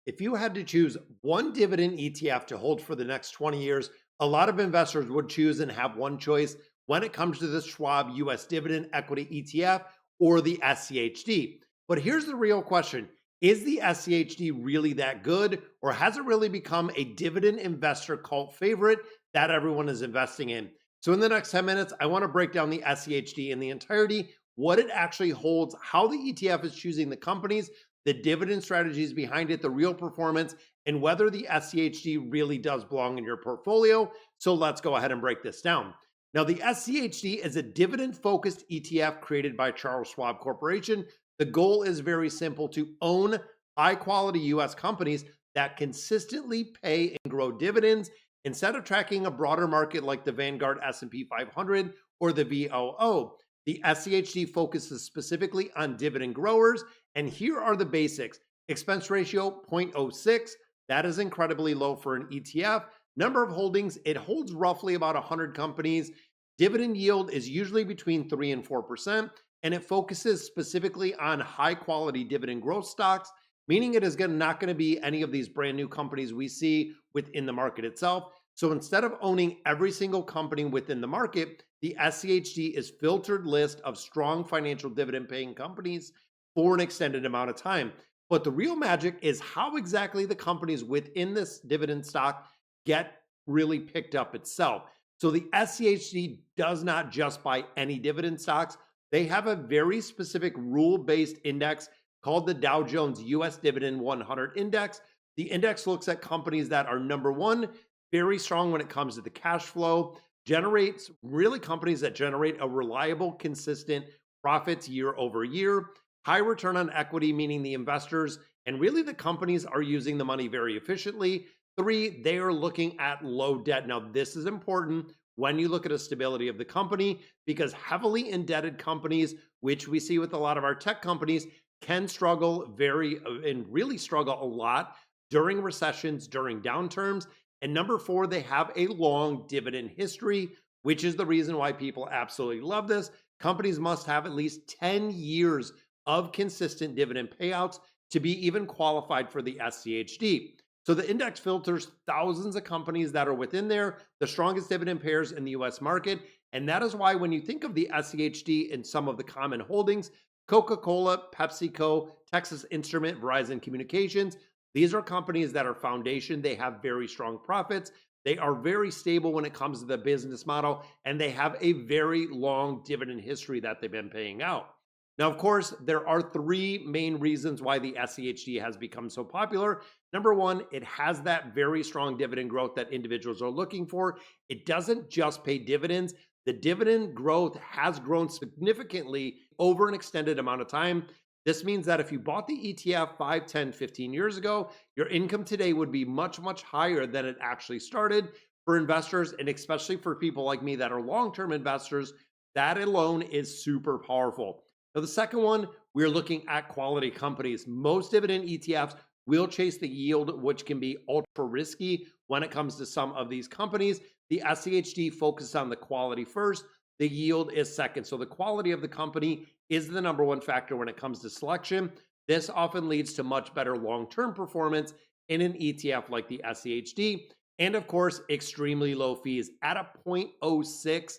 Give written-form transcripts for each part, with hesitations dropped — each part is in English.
If you had to choose one dividend ETF to hold for the next 20 years, a lot of investors would choose and have one choice when it comes to the Schwab U.S. Dividend Equity ETF or the SCHD. But here's the real question. Is the SCHD really that good, or has it really become a dividend investor cult favorite that everyone is investing in? So in the next 10 minutes, I want to break down the SCHD in the entirety, what it actually holds, how the ETF is choosing the companies, the dividend strategies behind it, the real performance, and whether the SCHD really does belong in your portfolio. So let's go ahead and break this down. Now, the SCHD is a dividend-focused ETF created by Charles Schwab Corporation. The goal is very simple: to own high-quality U.S. companies that consistently pay and grow dividends instead of tracking a broader market like the Vanguard S&P 500 or the VOO. The SCHD focuses specifically on dividend growers, and here are the basics. Expense ratio 0.06. That is incredibly low for an ETF. Number of holdings, it holds roughly about 100 companies. Dividend yield is usually between 3 and 4%, and it focuses specifically on high quality dividend growth stocks, meaning it is not going to be any of these brand new companies we see within the market itself. So instead of owning every single company within the market, the SCHD is filtered list of strong financial dividend paying companies for an extended amount of time. But the real magic is how exactly the companies within this dividend stock get really picked up itself. So the SCHD does not just buy any dividend stocks. They have a very specific rule-based index called the Dow Jones U.S. Dividend 100 Index. The index looks at companies that are number one, very strong when it comes to the cash flow, generates really companies that generate a reliable, consistent profits year over year, high return on equity, meaning the investors and really the companies are using the money very efficiently. 3, they are looking at low debt. Now, this is important when you look at a stability of the company, because heavily indebted companies, which we see with a lot of our tech companies, can struggle and really struggle a lot during recessions, during downturns. And number 4, they have a long dividend history, which is the reason why people absolutely love this. Companies must have at least 10 years of consistent dividend payouts to be even qualified for the SCHD. So the index filters thousands of companies that are within there, the strongest dividend payers in the US market. And that is why when you think of the SCHD and some of the common holdings, Coca-Cola, PepsiCo, Texas Instrument, Verizon Communications, these are companies that are foundation. They have very strong profits. They are very stable when it comes to the business model, and they have a very long dividend history that they've been paying out. Now, of course, there are 3 main reasons why the SCHD has become so popular. Number 1, it has that very strong dividend growth that individuals are looking for. It doesn't just pay dividends. The dividend growth has grown significantly over an extended amount of time. This means that if you bought the ETF 5, 10, 15 years ago, your income today would be much, much higher than it actually started. For investors, and especially for people like me that are long-term investors, that alone is super powerful. Now, the second one, we're looking at quality companies. Most dividend ETFs will chase the yield, which can be ultra risky when it comes to some of these companies. The SCHD focuses on the quality first. The yield is second. So the quality of the company is the number 1 factor when it comes to selection. This often leads to much better long-term performance in an ETF like the SCHD. And of course, extremely low fees at a 0.06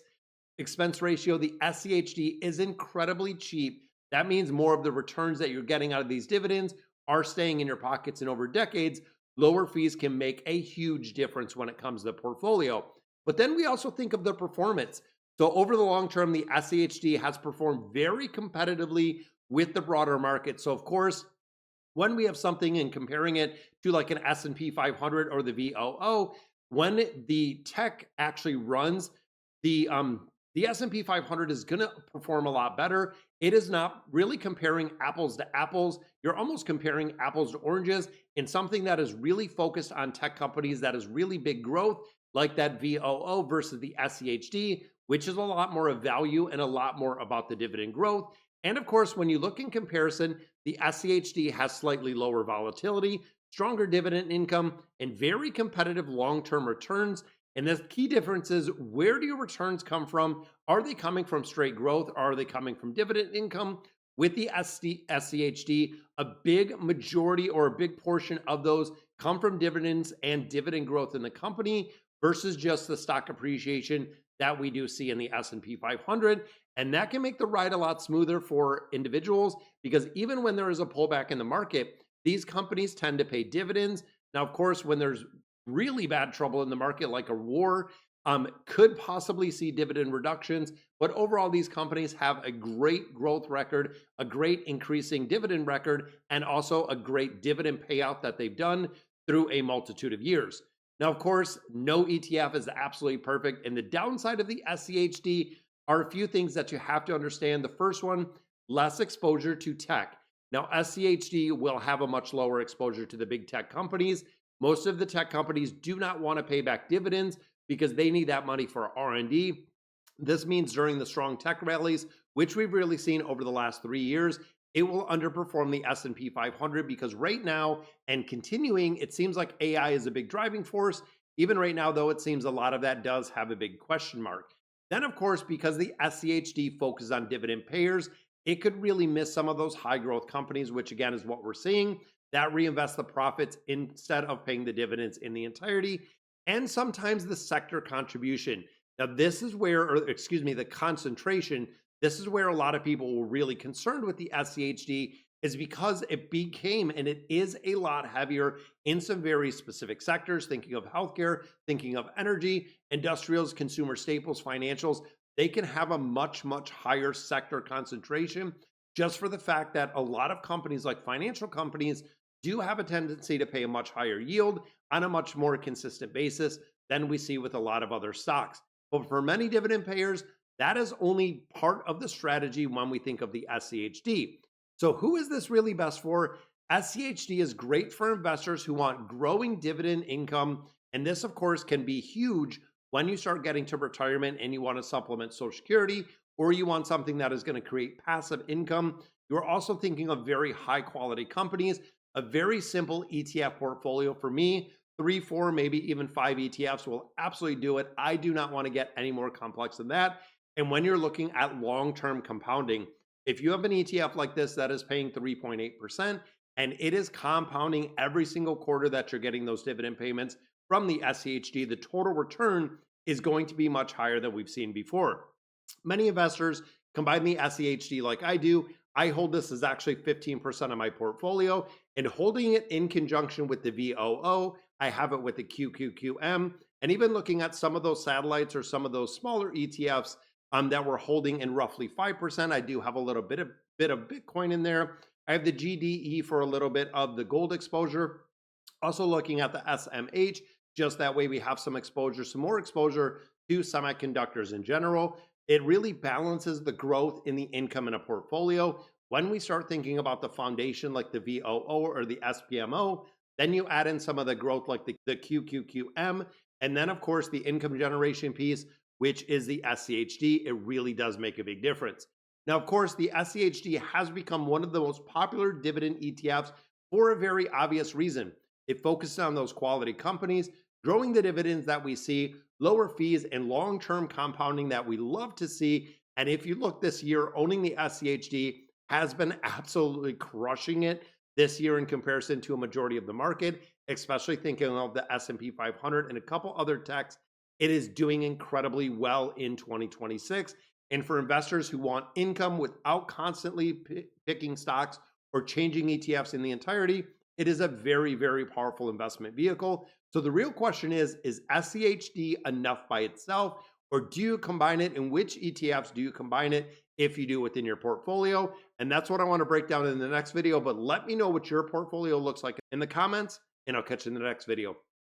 expense ratio. The SCHD is incredibly cheap. That means more of the returns that you're getting out of these dividends are staying in your pockets, and over decades, lower fees can make a huge difference when it comes to the portfolio. But then we also think of the performance. So over the long term, the SCHD has performed very competitively with the broader market. So of course, when we have something and comparing it to like an S&P 500 or the VOO, when the tech actually runs, the S&P 500 is going to perform a lot better. It is not really comparing apples to apples. You're almost comparing apples to oranges in something that is really focused on tech companies that is really big growth, like that VOO versus the SCHD, which is a lot more of value and a lot more about the dividend growth. And of course, when you look in comparison, the SCHD has slightly lower volatility, stronger dividend income, and very competitive long-term returns. And the key difference is, where do your returns come from? Are they coming from straight growth? Are they coming from dividend income? With the SCHD, a big majority or a big portion of those come from dividends and dividend growth in the company versus just the stock appreciation that we do see in the S&P 500. And that can make the ride a lot smoother for individuals because even when there is a pullback in the market, these companies tend to pay dividends. Now, of course, when there's really bad trouble in the market, like a war, could possibly see dividend reductions. But overall, these companies have a great growth record, a great increasing dividend record, and also a great dividend payout that they've done through a multitude of years. Now, of course, no ETF is absolutely perfect. And the downside of the SCHD are a few things that you have to understand. The first one, less exposure to tech. Now, SCHD will have a much lower exposure to the big tech companies. Most of the tech companies do not want to pay back dividends because they need that money for R&D. This means during the strong tech rallies, which we've really seen over the last 3 years, it will underperform the S&P 500 because right now and continuing, it seems like AI is a big driving force. Even right now, though, it seems a lot of that does have a big question mark. Then, of course, because the SCHD focuses on dividend payers, it could really miss some of those high growth companies, which again is what we're seeing, that reinvest the profits instead of paying the dividends in the entirety. And sometimes the sector contribution. Now, this is where, or excuse me, the concentration, this is where a lot of people were really concerned with the SCHD is because it became and it is a lot heavier in some very specific sectors, thinking of healthcare, thinking of energy, industrials, consumer staples, financials. They can have a much, much higher sector concentration just for the fact that a lot of companies like financial companies do have a tendency to pay a much higher yield on a much more consistent basis than we see with a lot of other stocks. But for many dividend payers, that is only part of the strategy when we think of the SCHD. So, who is this really best for? SCHD is great for investors who want growing dividend income. And this, of course, can be huge when you start getting to retirement and you want to supplement Social Security or you want something that is going to create passive income. You're also thinking of very high quality companies. A very simple ETF portfolio for me, 3, 4, maybe even 5 ETFs will absolutely do it. I do not want to get any more complex than that. And when you're looking at long-term compounding, if you have an ETF like this that is paying 3.8% and it is compounding every single quarter that you're getting those dividend payments from the SCHD, the total return is going to be much higher than we've seen before. Many investors combine the SCHD like I do. I hold this as actually 15% of my portfolio and holding it in conjunction with the VOO. I have it with the QQQM and even looking at some of those satellites or some of those smaller ETFs that we're holding in roughly 5%. I do have a little bit of Bitcoin in there. I have the GDE for a little bit of the gold exposure. Also looking at the SMH, just that way we have some exposure, some more exposure to semiconductors in general. It really balances the growth in the income in a portfolio. When we start thinking about the foundation like the VOO or the SPMO, then you add in some of the growth like the QQQM, and then of course the income generation piece, which is the SCHD. It really does make a big difference. Now, of course, the SCHD has become one of the most popular dividend ETFs for a very obvious reason. It focuses on those quality companies, growing the dividends that we see, lower fees, and long-term compounding that we love to see. And if you look this year, owning the SCHD has been absolutely crushing it this year in comparison to a majority of the market, especially thinking of the S&P 500 and a couple other techs. It is doing incredibly well in 2026. And for investors who want income without constantly picking stocks or changing ETFs in the entirety, it is a very, very powerful investment vehicle. So the real question is SCHD enough by itself, or do you combine it? And which ETFs do you combine it if you do within your portfolio? And that's what I want to break down in the next video. But let me know what your portfolio looks like in the comments, and I'll catch you in the next video.